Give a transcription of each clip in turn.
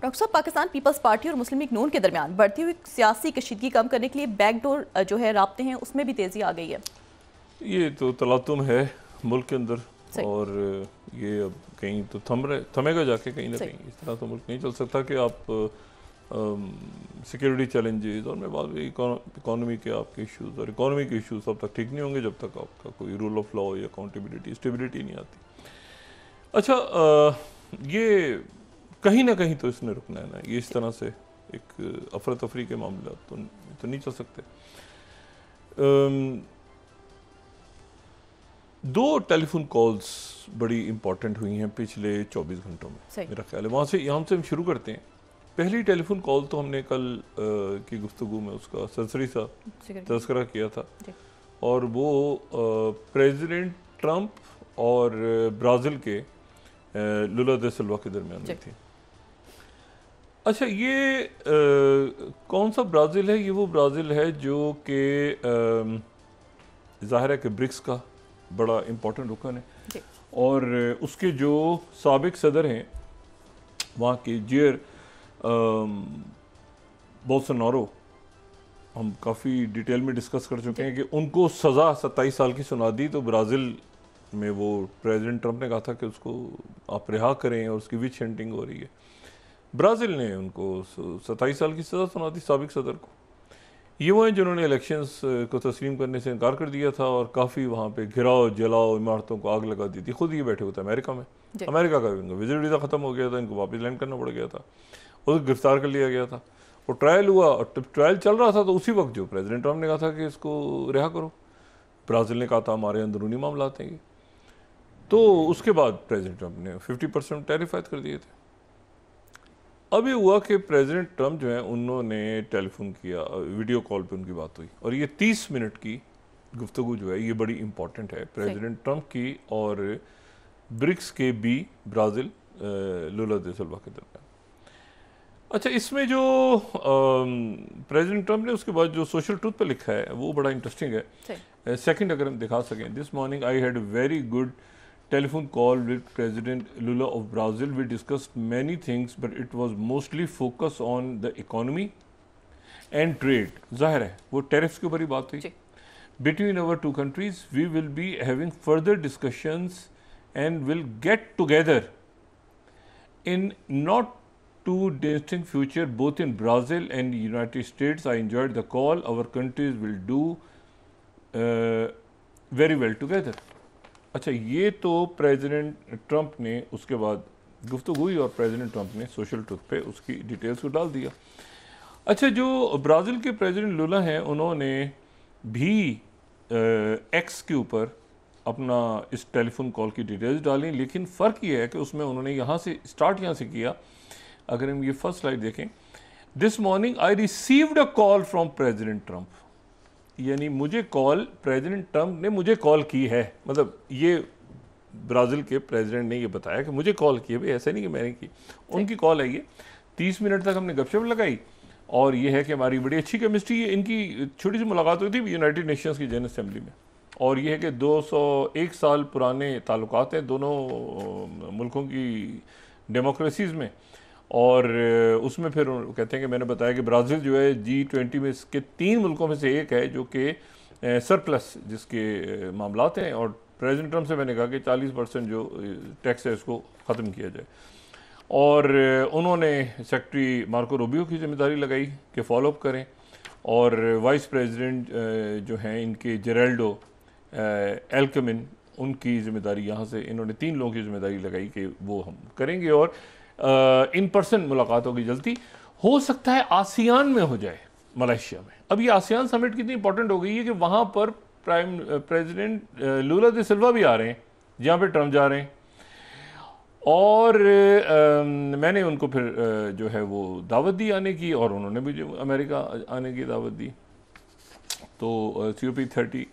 Doctor साहब, Pakistan peoples party और मुस्लिम league नून के दरमियान बढ़ती हुई सियासी कशीदगी कम करने के लिए बैकडोर जो है राब्ते हैं उसमें भी तेज़ी आ गई है। ये तो तलातुम है मुल्क के अंदर, और ये अब कहीं तो थमेगा जाके कहीं ना कहीं। इस तरह तो मुल्क नहीं चल सकता कि आप सिक्योरिटी चैलेंजेस और मैं बात इकोनॉमी के आपके इश्यूज़, और इकोनॉमी के इश्यूज़ तब तक ठीक नहीं होंगे जब तक आपका कोई रूल ऑफ लॉ या अकाउंटेबिलिटी स्टेबिलिटी नहीं आती। अच्छा, ये कहीं ना कहीं तो इसने रुकना है ना। ये इस तरह से एक अफरा तफरी के मामला तो नहीं चल सकते। दो टेलीफोन कॉल्स बड़ी इंपॉर्टेंट हुई हैं पिछले 24 घंटों में, मेरा ख्याल है। वहाँ से यहाँ से हम शुरू करते हैं। पहली टेलीफोन कॉल तो हमने कल की गुफ्तगू में उसका सरसरी सा तज़किरा किया था, और वो प्रेसिडेंट ट्रंप और ब्राज़ील के लुला दा सिल्वा के दरमियान में थी। अच्छा, ये कौन सा ब्राज़ील है? ये वो ब्राज़ील है जो कि ज़ाहिर है कि ब्रिक्स का बड़ा इम्पोर्टेंट रुकन है, और उसके जो साबिक सदर हैं वहाँ के जेयर बोल्सोनारो, हम काफ़ी डिटेल में डिस्कस कर चुके हैं कि उनको सज़ा 27 साल की सुना दी। तो ब्राज़ील में वो प्रेसिडेंट ट्रंप ने कहा था कि उसको आप रिहा करें, और उसकी विच हंटिंग हो रही है। ब्राज़ील ने उनको 27 साल की सज़ा सुना दी साबिक सदर को। ये वो हैं जिन्होंने इलेक्शंस को तस्लीम करने से इनकार कर दिया था, और काफ़ी वहाँ पे घिराव जलाओ, इमारतों को आग लगा दी थी। खुद ये बैठे हुए थे अमेरिका में। अमेरिका का इनका विजिट वीज़ा ख़त्म हो गया था, इनको वापस लैंड करना पड़ गया था, और गिरफ्तार कर लिया गया था। और ट्रायल हुआ, और जब ट्रायल चल रहा था तो उसी वक्त जो प्रेसिडेंट ट्रंप ने कहा था कि इसको रिहा करो, ब्राज़ील ने कहा था हमारे अंदरूनी मामला हैं ये। तो उसके बाद प्रेसिडेंट ट्रंप ने 50% टैरिफ आयद कर दिए थे। अब ये हुआ कि प्रेसिडेंट ट्रंप जो है उन्होंने टेलीफोन किया, वीडियो कॉल पे उनकी बात हुई, और ये 30 मिनट की गुफ्तगू जो है ये बड़ी इंपॉर्टेंट है प्रेसिडेंट ट्रंप की और ब्रिक्स के बी ब्राज़ील लुला दा सिल्वा के दरमियान। अच्छा, इसमें जो प्रेसिडेंट ट्रंप ने उसके बाद जो सोशल ट्रूथ पे लिखा है वो बड़ा इंटरेस्टिंग है। सेकंड अगर हम दिखा सकें, this morning I had very good telephone call with President Lula of Brazil. We discussed many things, but it was mostly focused on the economy and trade. ज़ाहिर है वो टैरिफ्स के ऊपर ही बात हुई। Between our two countries, we will be having further discussions and will get together in not too distant future, both in Brazil and United States. I enjoyed the call. Our countries will do very well together. अच्छा, ये तो president Trump ने उसके बाद गुफ्तगू हुई, और president Trump ने सोशल ट्रूथ पे उसकी डिटेल्स को डाल दिया। अच्छा, जो ब्राज़ील के प्रेसिडेंट लुला हैं उन्होंने भी एक्स के ऊपर अपना इस टेलीफोन कॉल की डिटेल्स डाली, लेकिन फ़र्क ये है कि उसमें उन्होंने यहाँ से स्टार्ट यहाँ से किया। अगर हम ये फर्स्ट स्लाइड देखें, this morning I received a call from president Trump, यानी मुझे कॉल प्रेसिडेंट ट्रंप ने मुझे कॉल की है। मतलब ये ब्राज़ील के प्रेसिडेंट ने ये बताया कि मुझे कॉल की है, भाई ऐसा नहीं कि मैंने की, उनकी कॉल है ये। 30 मिनट तक हमने गपशप लगाई, और ये है कि हमारी बड़ी अच्छी केमिस्ट्री है। इनकी छोटी सी मुलाकात हुई थी यूनाइटेड नेशंस की जनरल असेंबली में, और ये है कि 201 साल पुराने ताल्लुकात हैं दोनों मुल्कों की डेमोक्रेसीज़ में। और उसमें फिर कहते हैं कि मैंने बताया कि ब्राज़ील जो है G20 में इसके 3 मुल्कों में से एक है जो कि सरप्लस जिसके मामलात हैं, और प्रेसिडेंट ट्रंप से मैंने कहा कि 40% जो टैक्स है इसको ख़त्म किया जाए। और उन्होंने सेक्रेटरी मार्को रूबियो की जिम्मेदारी लगाई कि फॉलोअप करें, और वाइस प्रेसिडेंट जो हैं इनके जेराल्डो एल्कमिन, उनकी जिम्मेदारी यहाँ से इन्होंने 3 लोगों की जिम्मेदारी लगाई कि वो हम करेंगे, और इन पर्सन मुलाकात होगी जल्दी। हो सकता है आसियान में हो जाए, मलेशिया में। अब ये आसियान समिट कितनी इंपॉर्टेंट हो गई है कि वहाँ पर प्रेसिडेंट लुला दा सिल्वा भी आ रहे हैं, जहाँ पे ट्रंप जा रहे हैं, और मैंने उनको फिर जो है वो दावत दी आने की, और उन्होंने भी जो अमेरिका आने की दावत दी। तो COP30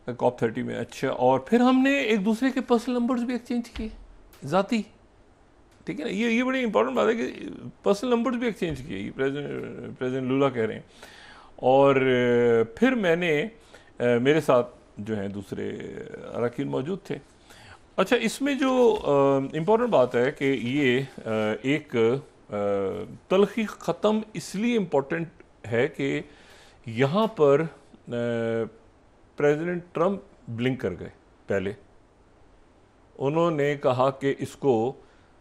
COP30 में। अच्छा, और फिर हमने एक दूसरे के पर्सनल नंबर्स भी एक्सचेंज किए, ज़ाती, ठीक है ना। ये बड़ी इंपॉर्टेंट बात है कि पर्सनल नंबर्स भी एक्सचेंज किए, ये प्रेसिडेंट लुला कह रहे हैं। और फिर मैंने मेरे साथ जो हैं दूसरे अरकान मौजूद थे। अच्छा, इसमें जो इम्पोर्टेंट बात है कि ये एक तलखी ख़त्म इसलिए इम्पोर्टेंट है कि यहाँ पर प्रेसिडेंट ट्रंप ब्लिंक कर गए। पहले उन्होंने कहा कि इसको,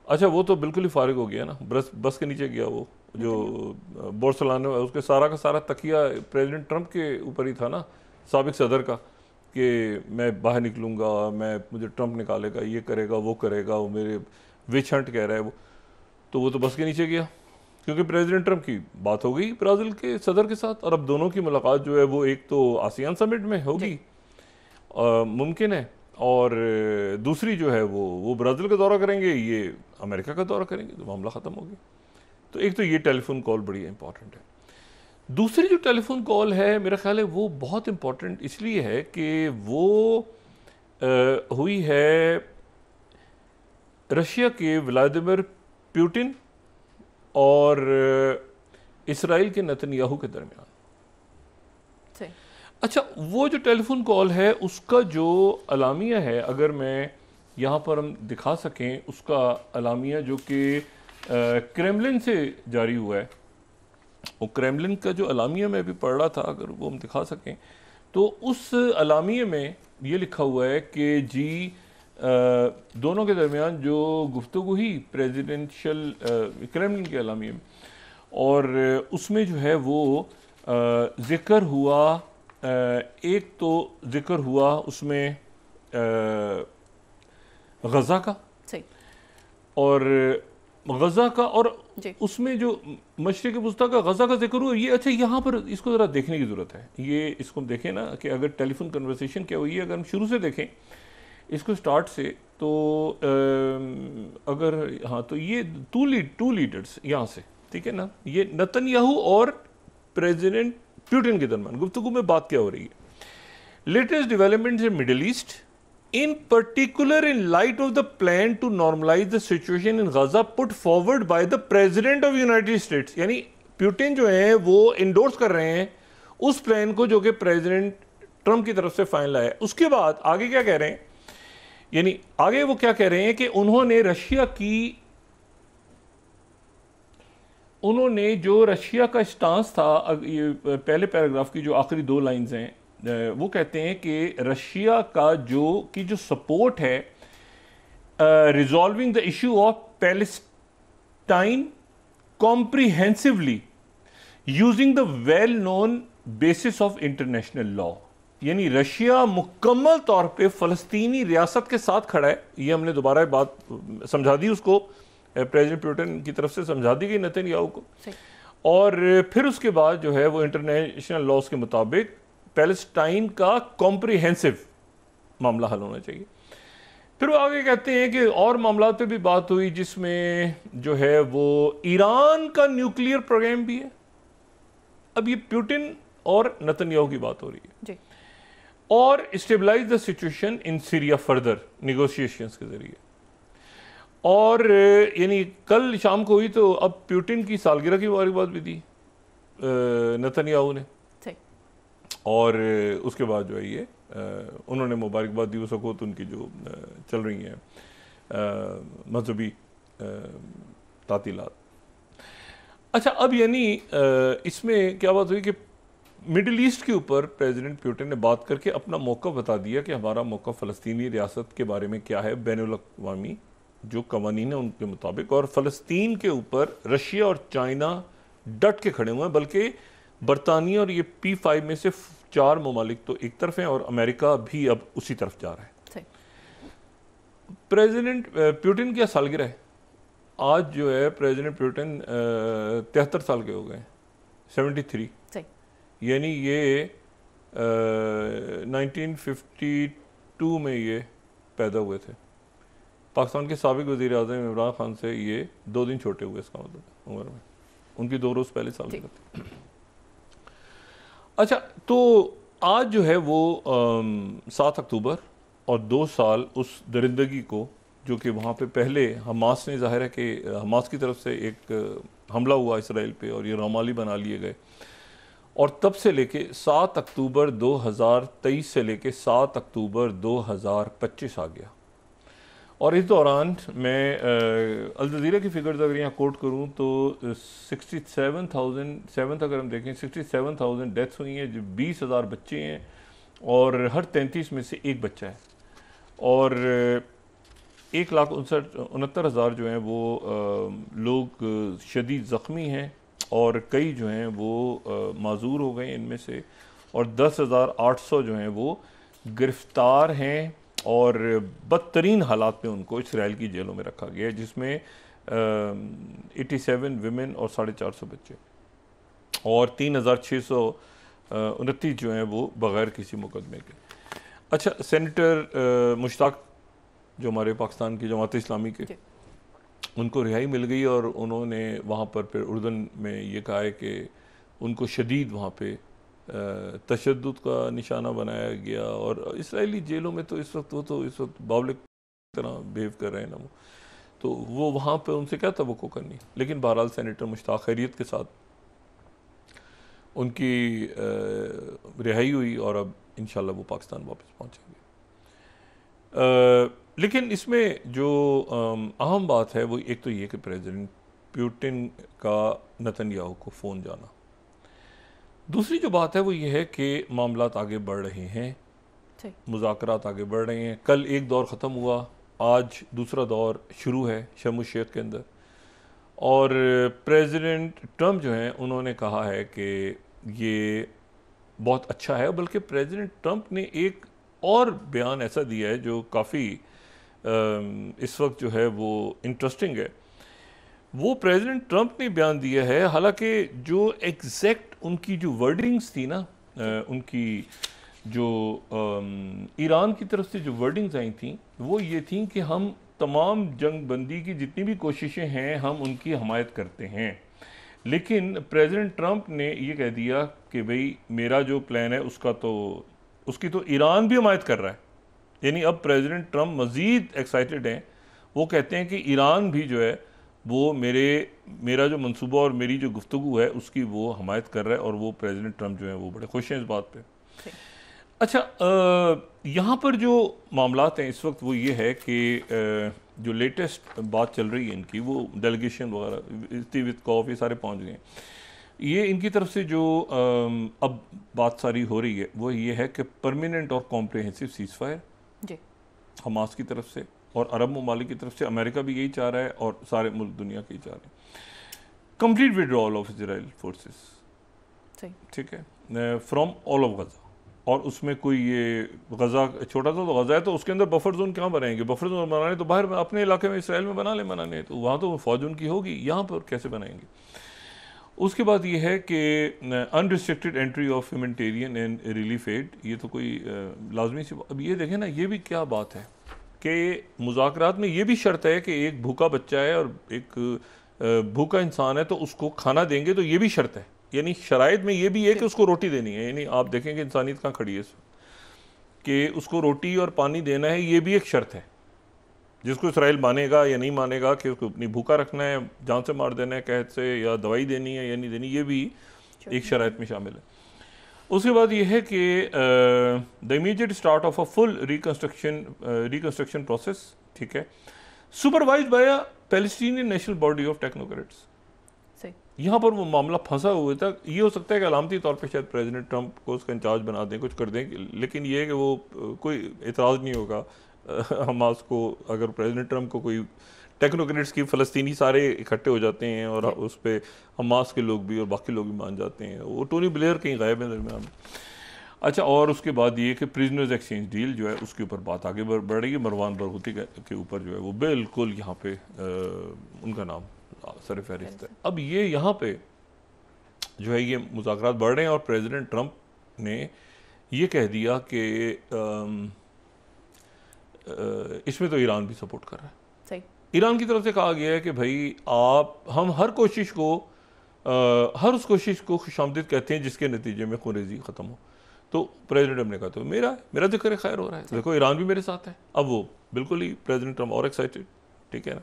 अच्छा वो तो बिल्कुल ही फारिग हो गया ना, बस के नीचे गया वो जो बोल्सोनारो है, उसके सारा का सारा तकिया प्रेसिडेंट ट्रंप के ऊपर ही था ना, साबिक सदर का, कि मैं बाहर निकलूँगा, मुझे ट्रंप निकालेगा, ये करेगा, वो करेगा, वो मेरे विच हंट कह रहा है वो तो बस के नीचे गया, क्योंकि प्रेसिडेंट ट्रंप की बात हो गई ब्राज़ील के सदर के साथ, और अब दोनों की मुलाकात जो है वो एक तो आसियान समिट में होगी मुमकिन है, और दूसरी जो है वो ब्राज़ील का दौरा करेंगे, ये अमेरिका का दौरा करेंगे, तो मामला ख़त्म हो गया। तो एक तो ये टेलीफोन कॉल बड़ी इंपॉर्टेंट है। दूसरी जो टेलीफोन कॉल है मेरा ख्याल है वो बहुत इंपॉर्टेंट इसलिए है कि वो हुई है रशिया के व्लादिमीर पुतिन और इसराइल के नेतन्याहू के दरमियान। अच्छा, वो जो टेलीफोन कॉल है उसका जो अलामिया है, अगर मैं यहाँ पर हम दिखा सकें उसका अलामिया जो कि क्रेमलिन से जारी हुआ है, वो क्रेमलिन का जो अलामिया मैं भी पढ़ रहा था, अगर वो हम दिखा सकें तो उस अलामिया में ये लिखा हुआ है कि जी दोनों के दरमियान जो गुफ्तगू हुई प्रेसिडेंशियल क्रेमलिन के अलामिया में, और उसमें जो है वो ज़िक्र हुआ, एक तो ज़िक्र हुआ उसमें गज़ा का, और गज़ा का, और उसमें जो मशरिक़ वुस्ता का गज़ा का जिक्र हुआ। ये अच्छा, यहाँ पर इसको ज़रा देखने की ज़रूरत है। ये इसको हम देखें ना कि अगर टेलीफोन कन्वर्सेशन क्या हुई है, अगर हम शुरू से देखें इसको स्टार्ट से, तो अगर हाँ, तो ये टू लीडर्स यहाँ से, ठीक है ना, ये नेतन्याहू और प्रेसिडेंट पुतिन के दरमियान गुफ्तगू में बात क्या हो रही है। Latest developments in middle east, in particular in light of the plan to normalize the situation in Gaza put forward by the President of United States, यानी पुतिन जो है वो इंडोर्स कर रहे हैं उस प्लान को जो कि प्रेसिडेंट ट्रंप की तरफ से फाइनल आया। उसके बाद आगे क्या कह रहे हैं, यानी आगे वो क्या कह रहे हैं कि उन्होंने जो रशिया का स्टांस था, ये पहले पैराग्राफ की जो आखिरी दो लाइंस हैं, वो कहते हैं कि रशिया का जो सपोर्ट है resolving the issue of Palestine comprehensively using the well known basis of international law, यानी रशिया मुकम्मल तौर पे फ़लस्तीनी रियासत के साथ खड़ा है। ये हमने दोबारा बात समझा दी उसको, प्रेसिडेंट पुतिन की तरफ से समझा दी गई नेतन्याहू को, और फिर उसके बाद जो है वो इंटरनेशनल लॉज के मुताबिक पैलेस्टाइन का कॉम्प्रिहेंसिव मामला हल होना चाहिए। फिर वो आगे कहते हैं कि और मामला पे भी बात हुई जिसमें जो है वो ईरान का न्यूक्लियर प्रोग्राम भी है। अब ये पुतिन और नेतन्याहू की बात हो रही है जी। और stabilise the situation in Syria further negotiations के जरिए, और यानी कल शाम को हुई, तो अब पुतिन की सालगिरह की मुबारकबाद भी दी नेतन्याहू ने, और उसके बाद जो है ये उन्होंने मुबारकबाद दी उस वक़्त उनकी जो चल रही हैं मजहबी तातीलात। अच्छा, अब यानी इसमें क्या बात हुई कि मिडिल ईस्ट के ऊपर प्रेसिडेंट पुतिन ने बात करके अपना मौका बता दिया कि हमारा मौका फ़लस्तीनी रियासत के बारे में क्या है, बैनुल अक़वामी जो कवानीन है उनके मुताबिक, और फ़लस्तीन के ऊपर रशिया और चाइना डट के खड़े हुए हैं, बल्कि बरतानिया और ये P5 में से 4 ममालिक तो एक तरफ हैं और अमेरिका भी अब उसी तरफ जा रहा है। प्रेसिडेंट पुतिन की सालगिरह है आज, जो है प्रेसिडेंट पुतिन 73 साल के हो गए, 73, यानी ये 1952 में ये पैदा हुए थे। पाकिस्तान के साबिक वज़ीर आज़म इमरान खान से ये 2 दिन छोटे हुए, इसका मतलब उम्र में उनकी 2 रोज़ पहले सालगिरह थी। अच्छा, तो आज जो है वो 7 अक्टूबर, और 2 साल उस दरिंदगी को जो कि वहाँ पे पहले हमास ने, ज़ाहिर है कि हमास की तरफ से एक हमला हुआ इसराइल पे और ये रमाली बना लिए गए, और तब से लेके 7 अक्टूबर 2023 से लेके 7 अक्टूबर 2025 आ गया, और इस दौरान मैं अल जज़ीरा की फिगर्स अगर यहाँ कोट करूँ तो 67,000 अगर हम देखें 67,000 डेथ्स हुई हैं, जो 20,000 बच्चे हैं और हर 33 में से एक बच्चा है, और 1,69,000 जो हैं वो लोग शदीद ज़ख्मी हैं और कई जो हैं वो माजूर हो गए इनमें से, और 10,800 जो हैं वो गिरफ्तार हैं और बदतरीन हालात में उनको इसराइल की जेलों में रखा गया है, जिसमें 87 विमेन और 450 बच्चे और 3,629 जो हैं वो बग़ैर किसी मुकदमे के। अच्छा, सेनेटर मुश्ताक जो हमारे पाकिस्तान की जमात इस्लामी के, उनको रिहाई मिल गई और उन्होंने वहाँ पर फिर उर्दन में ये कहा है कि उनको शदीद वहाँ पे तशद्दुद का निशाना बनाया गया, और इसराइली जेलों में तो इस वक्त बावले तरह बिहेव कर रहे हैं ना वो वहाँ पे उनसे क्या तवक्को करनी। लेकिन बहरहाल सेनेटर मुश्ताक खैरियत के साथ उनकी रिहाई हुई और अब इंशाल्लाह वो पाकिस्तान वापस पहुँचेंगे। लेकिन इसमें जो अहम बात है वो एक तो ये कि प्रेसिडेंट पुतिन का नेतन्याहू को फ़ोन जाना, दूसरी जो बात है वो ये है कि मामलात आगे बढ़ रहे हैं, मुज़ाकरात आगे बढ़ रहे हैं। कल एक दौर ख़त्म हुआ, आज दूसरा दौर शुरू है शर्म उल शेख के अंदर, और प्रेसिडेंट ट्रंप जो हैं उन्होंने कहा है कि ये बहुत अच्छा है, बल्कि प्रेसिडेंट ट्रंप ने एक और बयान ऐसा दिया है जो काफ़ी इस वक्त जो है वो इंटरेस्टिंग है। वो प्रेसिडेंट ट्रंप ने बयान दिया है, हालांकि जो एग्जैक्ट उनकी जो वर्डिंग्स थी ना, उनकी जो ईरान की तरफ से जो वर्डिंग्स आई थी वो ये थी कि हम तमाम जंग बंदी की जितनी भी कोशिशें हैं हम उनकी हमायत करते हैं, लेकिन प्रेसिडेंट ट्रंप ने ये कह दिया कि भाई मेरा जो प्लान है उसकी तो ईरान भी हमायत कर रहा है। यानी अब प्रेसिडेंट ट्रंप मज़ीद एक्साइटेड हैं, वो कहते हैं कि ईरान भी जो है वो मेरा जो मंसूबा और मेरी जो गुफ्तगू है उसकी वो हमायत कर रहा है, और वो प्रेसिडेंट ट्रंप जो है वो बड़े खुश हैं इस बात पे। अच्छा, यहाँ पर जो मामलात हैं इस वक्त वो ये है कि जो लेटेस्ट बात चल रही है इनकी, वो डेलीगेशन वगैरह वित्कॉफ ये सारे पहुँच गए। ये इनकी तरफ से जो अब बात सारी हो रही है वो ये है कि परमानेंट और कॉम्प्रिहेंसिव सीज़फायर हमास की तरफ से और अरब ममालिक की तरफ से, अमेरिका भी यही चाह रहा है और सारे मुल्क दुनिया के ही चाह रहे हैं। Complete withdrawal of Israel forces, ठीक है, फ्रॉम ऑल ऑफ गज़ा, और उसमें कोई ये गज़ा छोटा सा तो गज़ा है तो उसके अंदर बफर जोन कहाँ बनाएंगे? बफर जोन बनाने तो बाहर अपने इलाके में इसराइल में बनाने तो वहाँ तो फ़ौज उनकी होगी, यहाँ पर कैसे बनाएंगे? उसके बाद ये है कि unrestricted entry of humanitarian and relief aid, ये तो कोई लाजमी सी। अब ये देखें ना, ये भी क्या बात है कि मुज़ाकरात में ये भी शर्त है कि एक भूखा बच्चा है और एक भूखा इंसान है तो उसको खाना देंगे, तो ये भी शर्त है। यानी शराइत में ये भी है कि उसको रोटी देनी है। यानी आप देखेंगे इंसानियत कहाँ खड़ी है कि उसको रोटी और पानी देना है, ये भी एक शर्त है जिसको इसराइल मानेगा या नहीं मानेगा, कि उसको अपनी भूखा रखना है, जान से मार देना है कहत से, या दवाई देनी है या नहीं देनी, ये भी एक शराइत में शामिल है। उसके बाद ये है कि the immediate start of a full reconstruction process, ठीक है, supervised by a Palestinian national body of technocrats. यहाँ पर वो मामला फंसा हुआ था। ये हो सकता है कि अलामती तौर पे शायद प्रेसिडेंट ट्रंप को उसका इंचार्ज बना दें, कुछ कर दें, लेकिन ये है कि वो कोई एतराज़ नहीं होगा हमास को अगर प्रेसिडेंट ट्रंप को कोई टेक्नोक्रेट्स की फ़लस्तीनी सारे इकट्ठे हो जाते हैं और उस पर हमास के लोग भी और बाकी लोग भी मान जाते हैं। वो टोनी ब्लेयर कहीं गायब है दरमियान। अच्छा, और उसके बाद ये कि प्रिजनर्स एक्सचेंज डील जो है उसके ऊपर बात आगे बढ़ रही है। मरवान बरगूती के ऊपर जो है वो बिल्कुल यहाँ पे उनका नाम सर फहरिस्त है। अब ये यहाँ पे जो है ये मुज़ाकरात बढ़ रहे हैं और प्रेसिडेंट ट्रंप ने ये कह दिया कि इसमें तो ईरान भी सपोर्ट कर रहा है। सही। ईरान की तरफ से कहा गया है कि भाई हम हर उस कोशिश को खुशामदीद कहते हैं जिसके नतीजे में खुरेजी ख़त्म हो। तो प्रेसिडेंट ने कहा तो मेरा जिक्र खैर हो रहा है, देखो ईरान भी मेरे साथ है। अब वो बिल्कुल ही प्रेसिडेंट ट्रंप और एक्साइटेड, ठीक है ना।